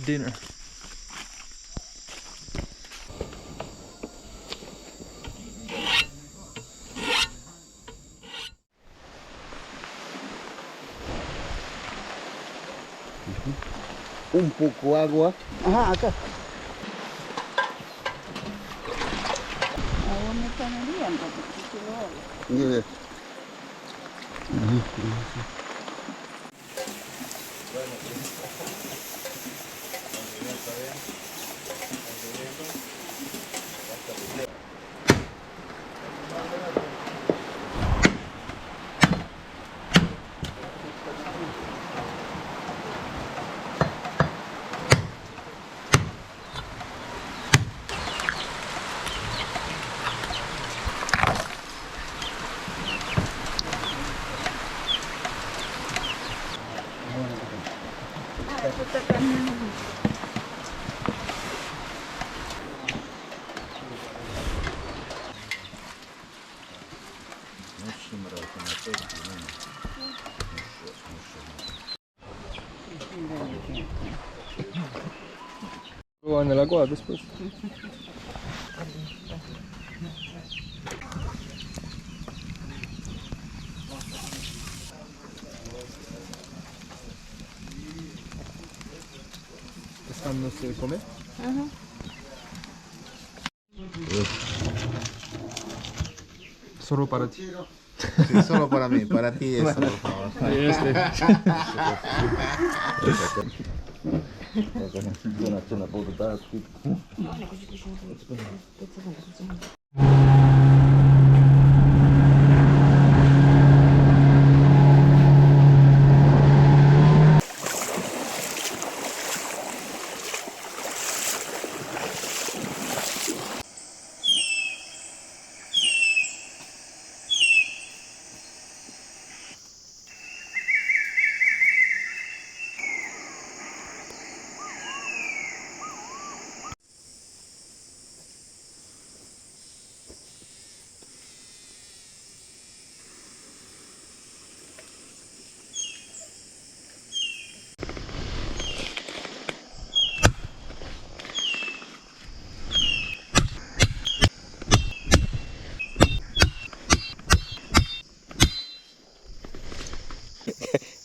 dinner. Un poco agua. Ajá, acá. Agua me está muriendo, porque Mire. Probar nella qua después. Esta no se come. Solo para ti. Sí, solo para mí, para ti eso, por favor.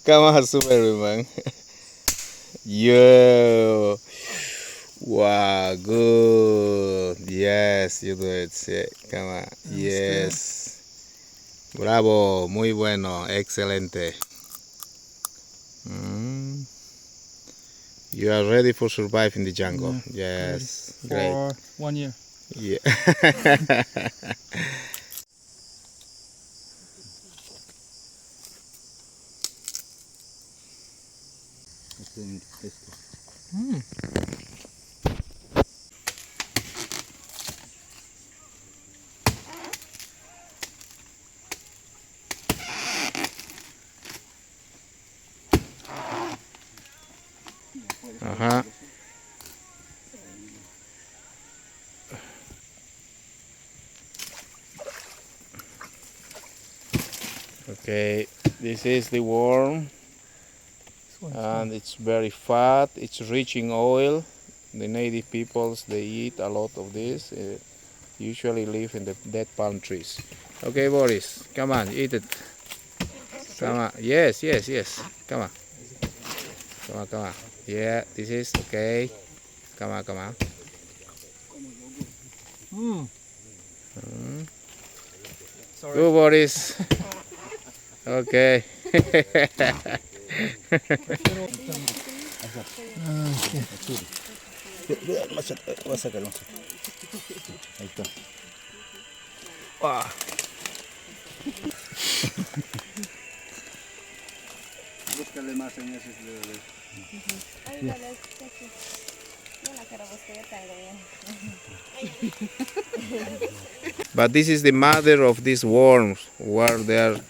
Come on, Superman. Yo. Wow, good. Yes, you do it. Sí. Come on. Yes. Bravo, muy bueno, excelente. You are ready for survive in the jungle. Yeah, Yes, for great. 1 year. Yeah. Ajá. Okay, this is the worm, and it's very fat. It's rich in oil. The native peoples, they eat a lot of this. Usually live in the dead palm trees. Okay, Boris, come on, eat it. Come on. Yes, yes, yes. Come on. Come on, come on. Yeah, this is okay. Come on, come on. Sorry. Go, Boris. Okay. Voy a sacarlo. Ahí está. Búscale más en ese. Ay, dale, aquí. Yo la quiero buscar, yo tengo bien. But this is the mother of these worms, where they are,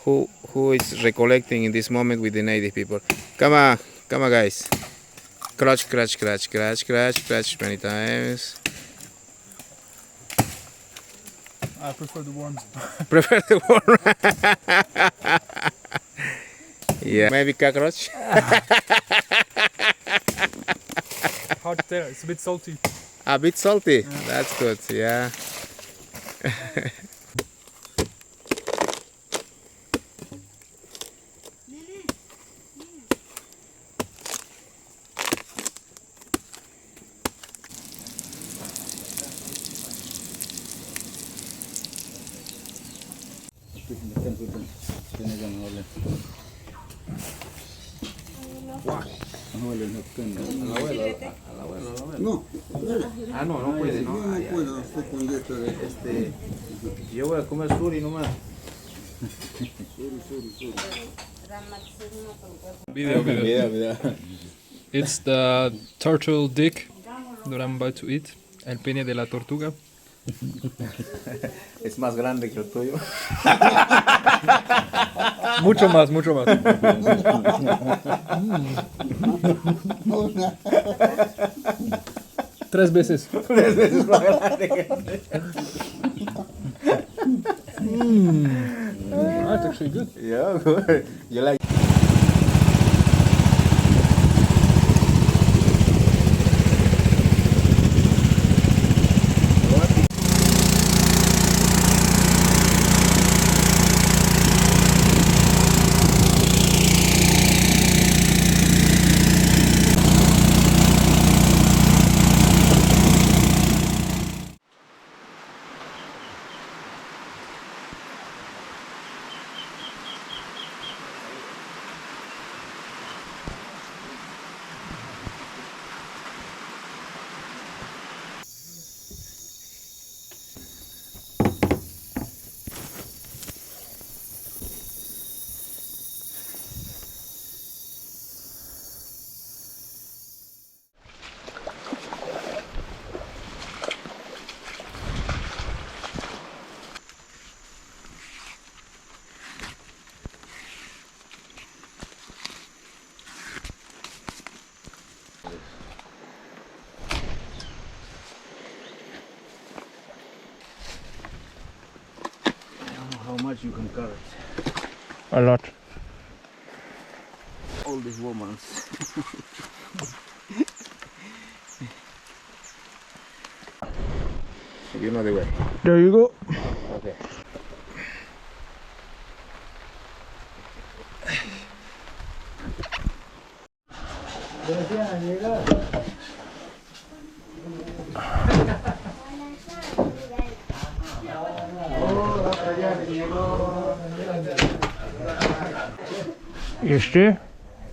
who is recollecting in this moment with the native people. Come on, guys. Crunch, crunch, crunch, crunch, crunch, crunch many times. I prefer the worms. Prefer the worm. Yeah. Maybe cockroach. It's a bit salty. A bit salty. That's good. Yeah. No, Ah, no, no puede, yo no puedo, estoy con dieta de... Yo voy a comer suri nomás. Video. It's the turtle dick that I'm about to eat. El pene de la tortuga. Es más grande que el tuyo. Mucho más, mucho más. Tres veces. Tres veces más grande que el tuyo. That's actually good. Yeah, good. You like. How much you can carry? A lot. All these women. You know the way. There you go. Okay. ¿Y este?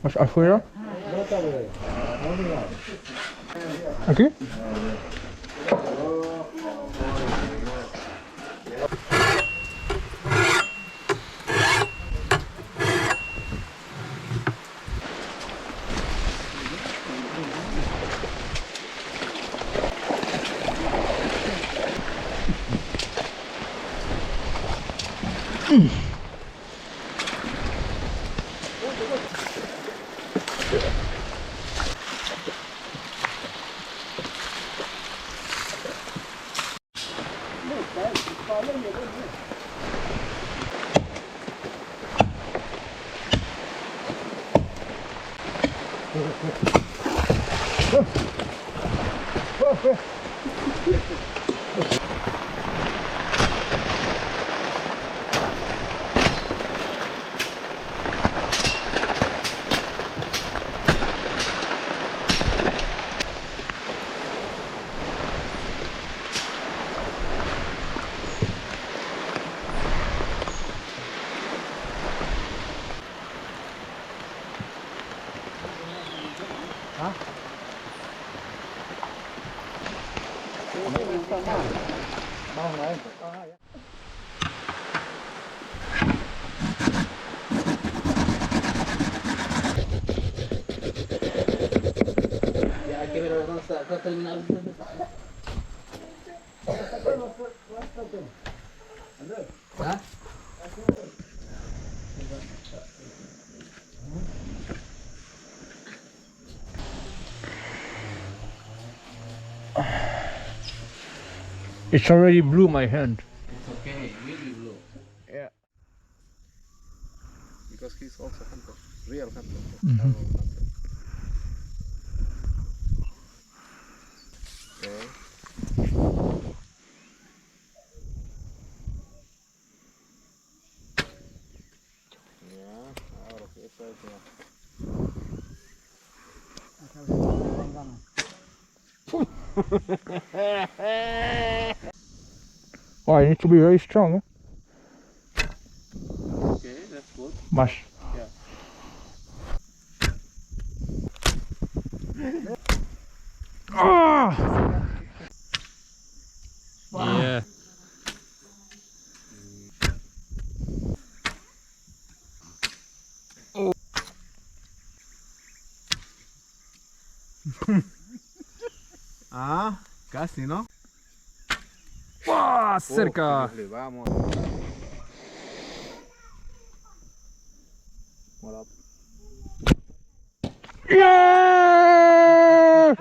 ¿Más afuera? ¿Aquí? It's already blew my hand. It's okay, it will be blue. Yeah. Because he's also hunter, real hunter. Mhm. Arrow hunter. Oh, you need to be very strong. Eh? Okay, that's good. Mash. Yeah. Ah! Yeah. Ah, casi, ¿no? ¡Wow! Cerca. Vamos. Voilà. Yeah!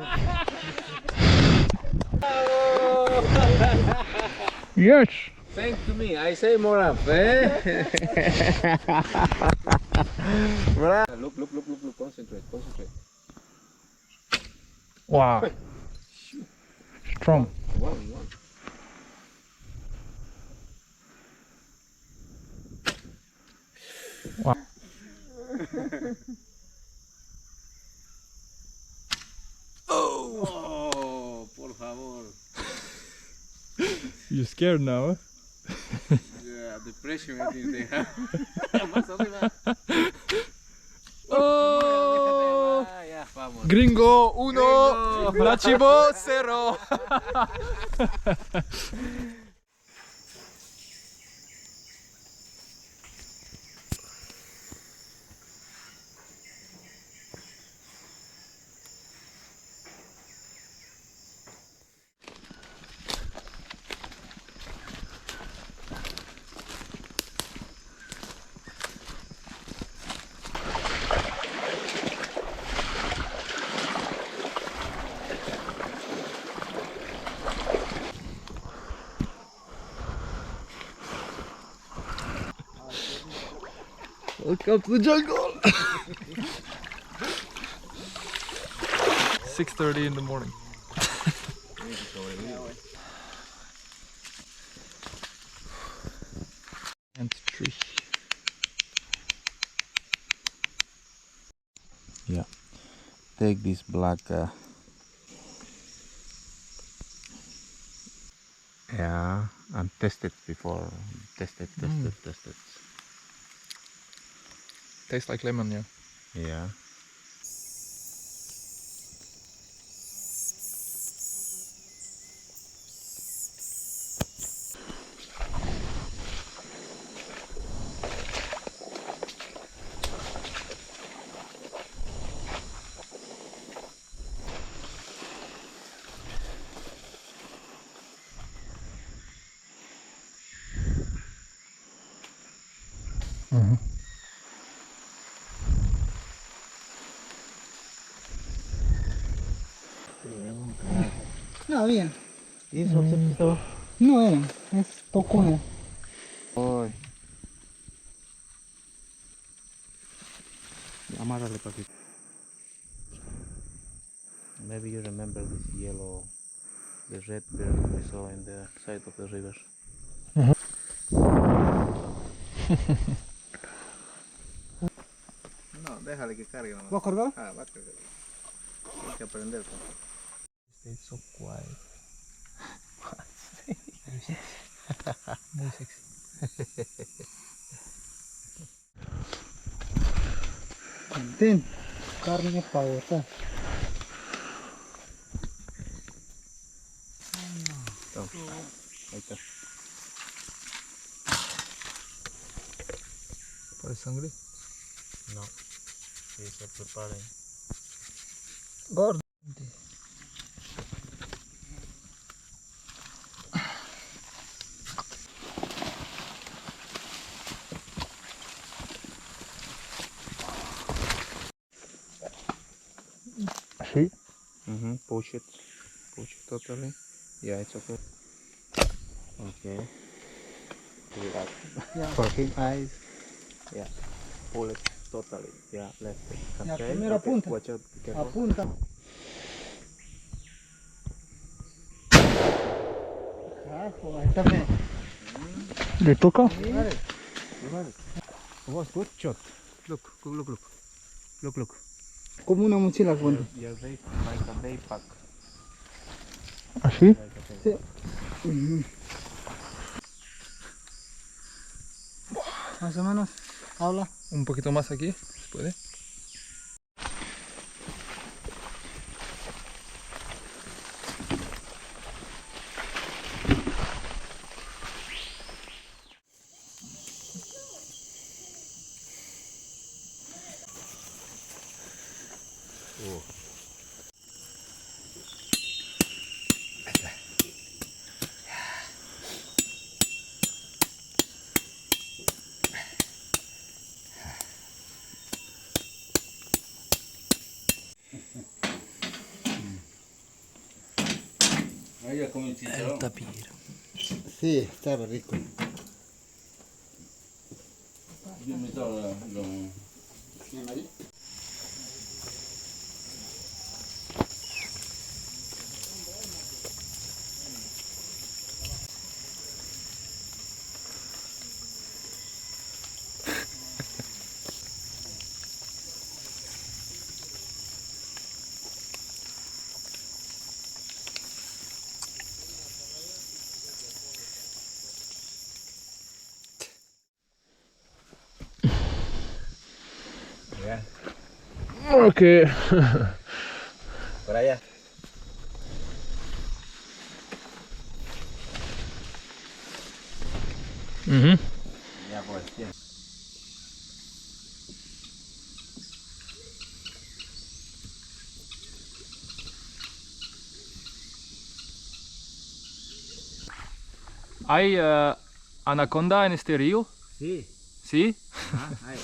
Yes. Thank to me, I say more up, eh? Look, concentrate. Wow. Strong. One. Wow. Oh, por favor. You're scared now, eh? Yeah, the pressure I think they have. Más arriba. Oh! Ya, vamos. Gringo 1, Nachivo 0. Welcome to the jungle. 6:30 in the morning. And tree. Yeah. Take this black. Yeah, and test it before. Test it. Tastes like lemon, yeah. Yeah. No, bien. ¿Y eso se quitó? No era, es tocona. Ay. Amárrale, Paquito. Maybe you remember this yellow, the red bird we saw in the side of the river. No, déjale que cargue nomás. ¿Vos cargás? Ah, va a cargar. Hay que aprender. It's so quiet. Muy sexy. Ten, carne para botar. Ahí está. ¿Para sangre? No. Sí, se preparen. Gordo. See? Push it totally. Yeah, it's okay. Okay. Do that. Yeah. For him eyes. Yeah. Pull it totally. Yeah, left it. La Okay. primera Okay. punta. Watch out. Be careful. Apunta. Carajo, ahí está bien. ¿Le toca? You got it. It was good shot. Look, look, look, look, look. Como una mochila cuento. Your day, like a day pack. ¿Así? Like a day Sí. Ujú. Más o menos. Habla. Un poquito más aquí, ¿se puede? Ahí ya comí chicharrón. Tapir. Sí, estaba rico. Yo me estaba lo... Okay. Por allá. Mhm. Ya pues, bien. ¿Hay anaconda en este río? Sí, ¿Sí? ahí.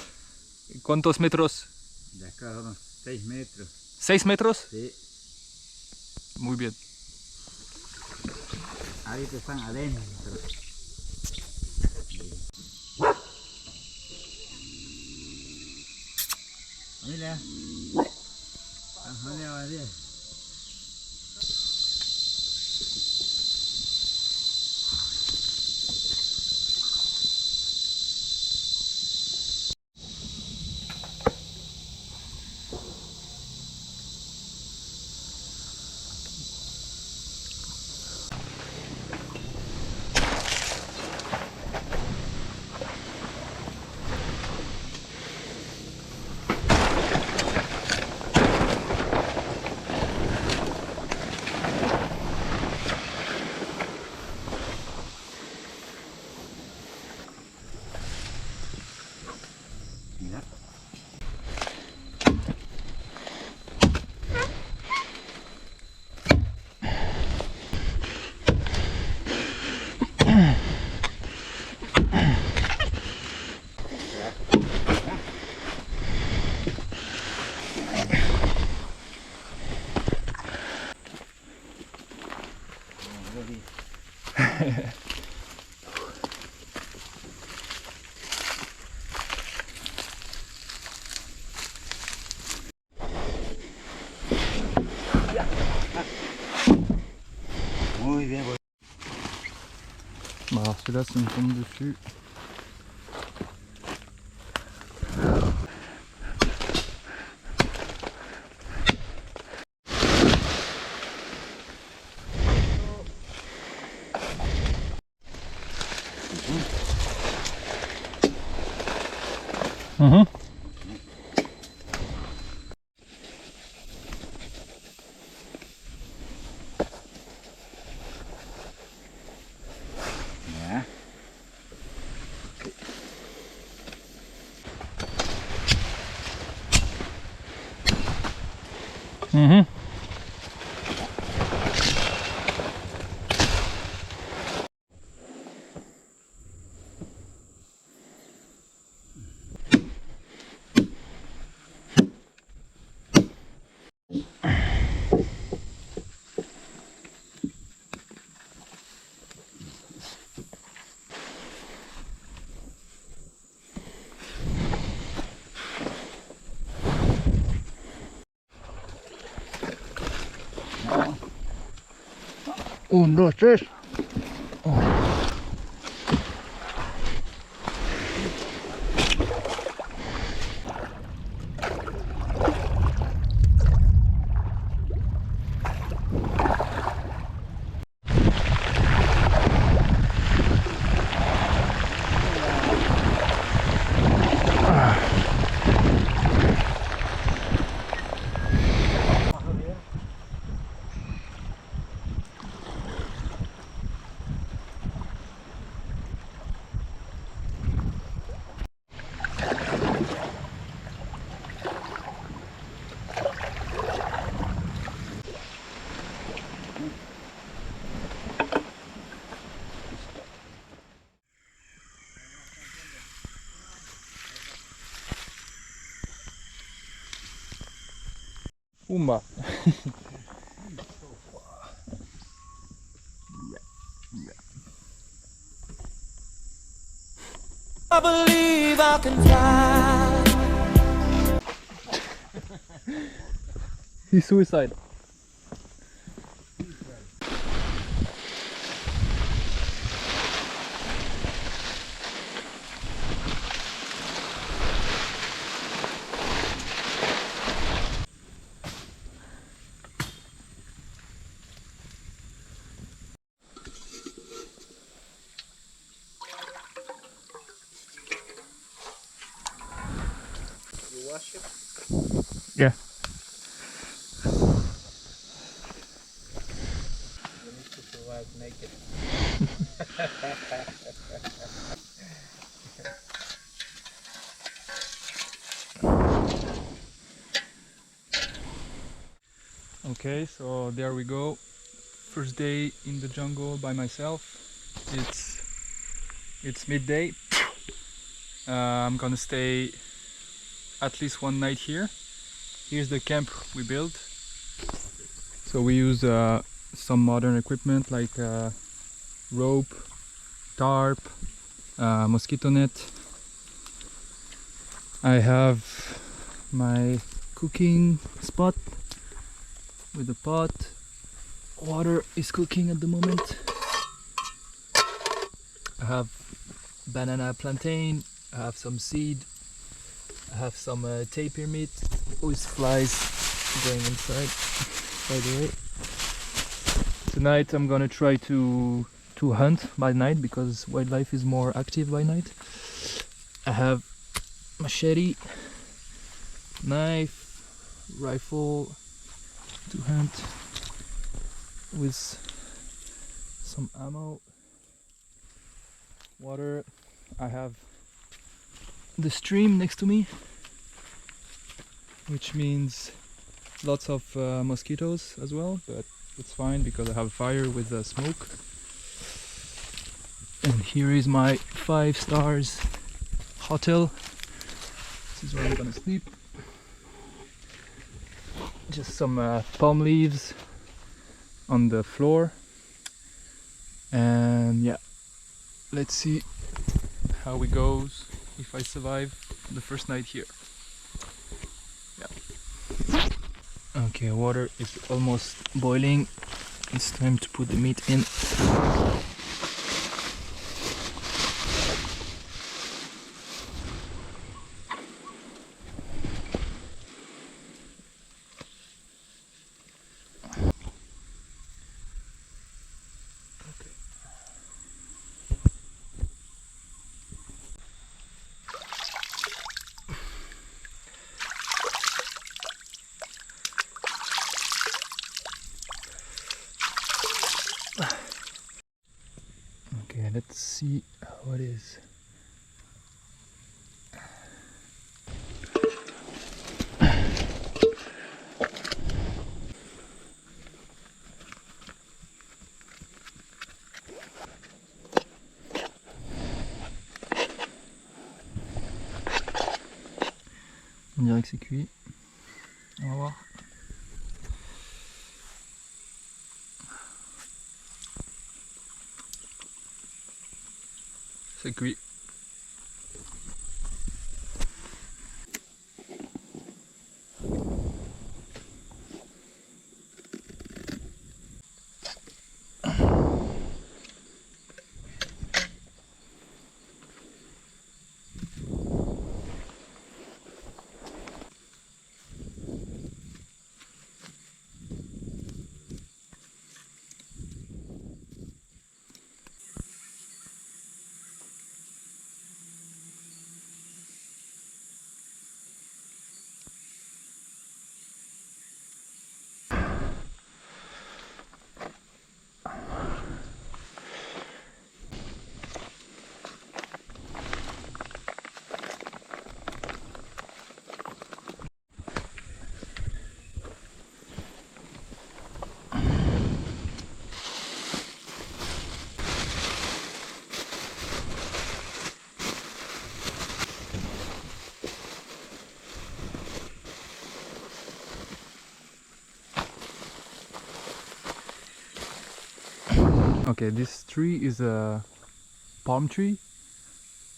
¿Cuántos metros? De acá unos 6 metros. ¿6 metros? Sí. Muy bien. Ahorita están adentro. Familia. Familia, va bien. Muy bien. Bah, alors celui-là, si on tombe dessus. Mhm. Ya. Mhm. Un, dos, tres. Umba. I believe I can fly. He's suicide. You wash it? Yeah. You need to survive naked. Okay, so there we go. First day in the jungle by myself. It's midday. I'm gonna stay at least one night here. Here's the camp we built. So we use some modern equipment like rope, tarp, mosquito net. I have my cooking spot with a pot. Water is cooking at the moment. I have banana plantain, I have some seed, I have some tapir meat with flies going inside, by the way. Tonight I'm gonna try to hunt by night because wildlife is more active by night. I have machete, knife, rifle to hunt with some ammo, water. I have the stream next to me, which means lots of mosquitoes as well, but it's fine because I have fire with the smoke. And here is my 5 stars hotel. This is where I'm gonna sleep. Just some palm leaves on the floor. And yeah, let's see how it goes if I survive the first night here. Yeah. Okay, water is almost boiling. It's time to put the meat in. Okay, let's see how it is. On dirait que c'est cuit. On va voir. C'est cuit. Okay, this tree is a palm tree,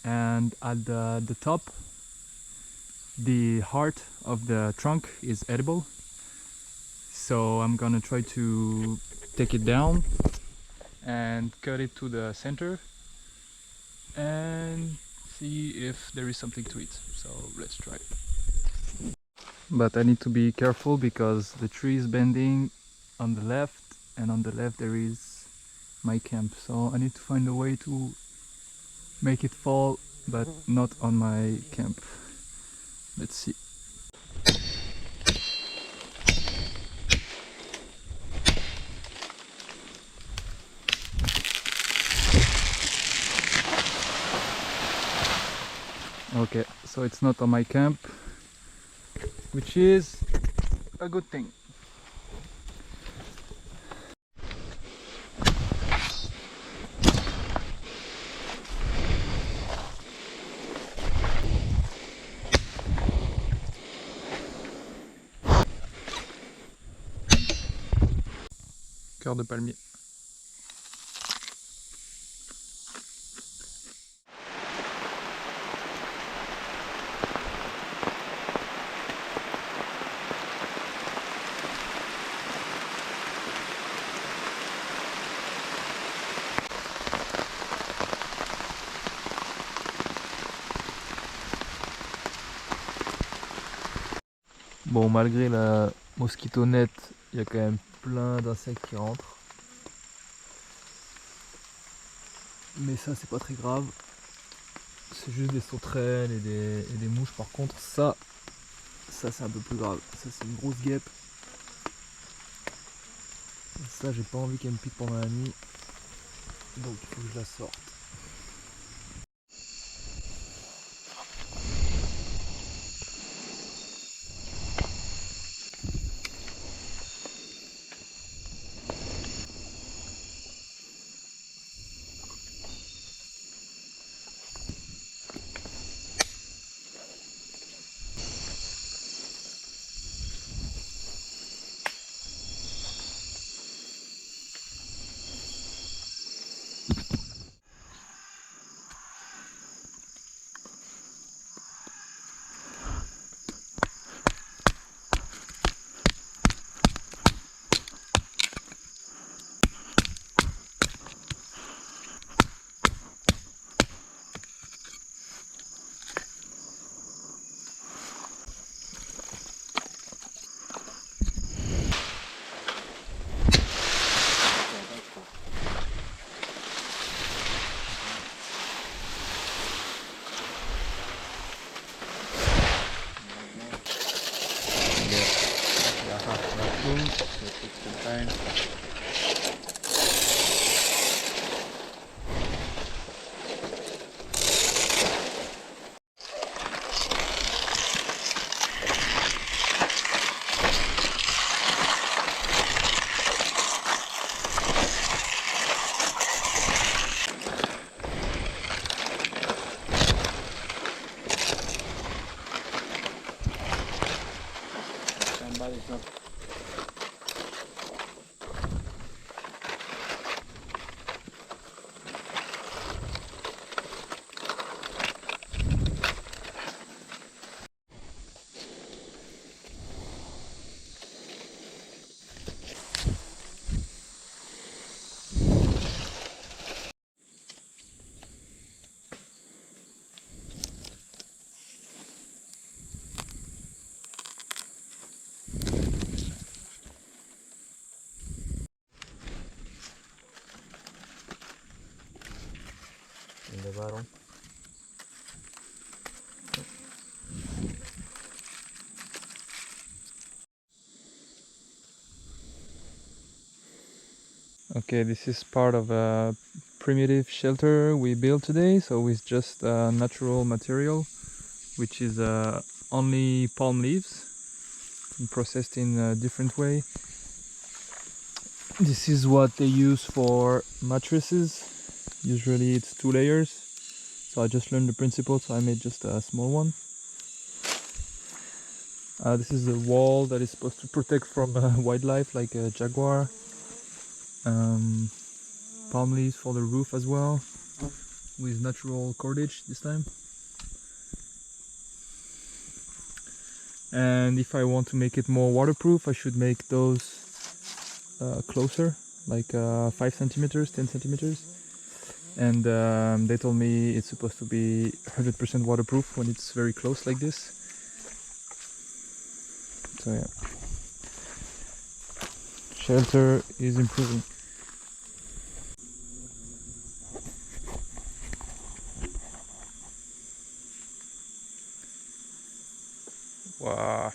and at the top, the heart of the trunk is edible. So I'm gonna try to take it down and cut it to the center and see if there is something to it. So let's try. But I need to be careful because the tree is bending on the left, and on the left there is my camp. So I need to find a way to make it fall, but not on my camp. Let's see. Okay, so it's not on my camp, which is a good thing. Cœur de palmier. Bon, malgré la mosquitonnette, il y a quand même plein d'insectes qui rentrent. Mais ça, c'est pas très grave. C'est juste des sauterelles et des mouches. Par contre, ça c'est un peu plus grave. Ça, c'est une grosse guêpe. Et ça, j'ai pas envie qu'elle me pique pendant la nuit. Donc, il faut que je la sorte. Somebody's not. Llevaron. Okay, this is part of a primitive shelter we built today. So with just natural material, which is only palm leaves processed in a different way. This is what they use for mattresses. Usually it's 2 layers. So I just learned the principle, so I made just a small one. This is a wall that is supposed to protect from wildlife like a jaguar, palm leaves for the roof as well, with natural cordage this time. And if I want to make it more waterproof, I should make those closer, like 5 centimeters, 10 centimeters. And they told me it's supposed to be 100% waterproof when it's very close like this. So yeah, shelter is improving. Wow.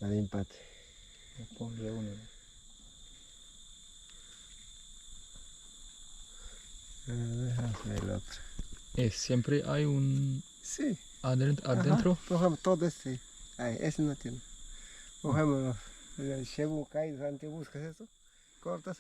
Hay empate. Ponle uno. El otro. Siempre hay un Sí. adentro. Ajá. Por ejemplo, todo este. Ay, ese no tiene. Por ejemplo, el chebu caído, antes buscas eso, cortas.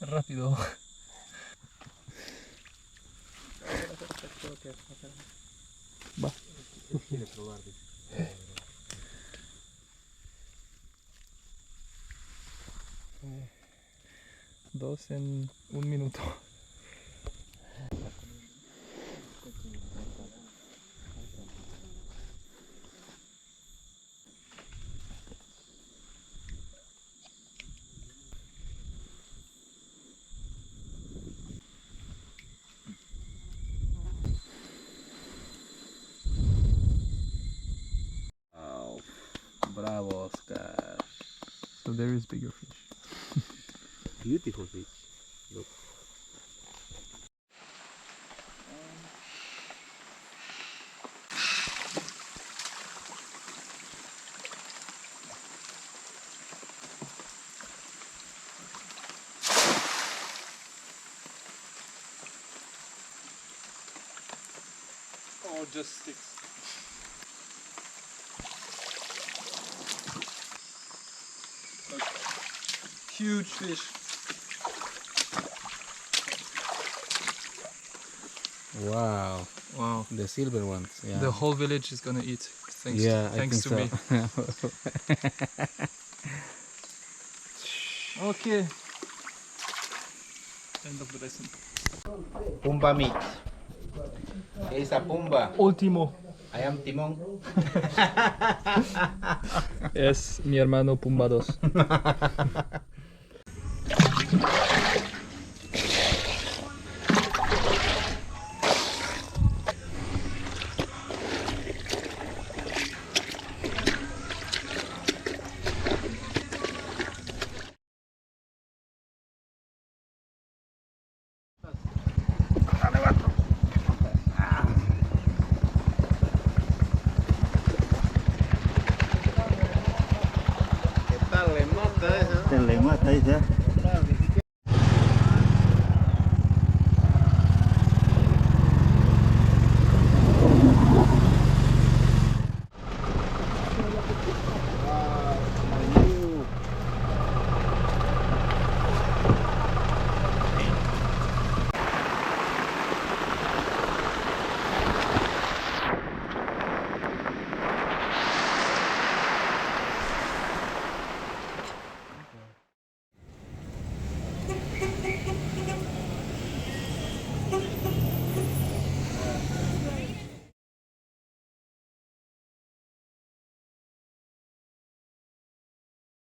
Rápido. Va. Quiere probar. Dos en un minuto. Wow. Bravo, Oscar. So there is bigger fish. Beautiful fish. Look. Or just sticks. Huge fish. Wow. Wow. The silver ones. Yeah. The whole village is gonna eat. Thanks, yeah, thanks to me. Okay. End of the lesson. Pumba meat. Es a Pumba. Último. I am Timón. Es mi hermano Pumba 2. here.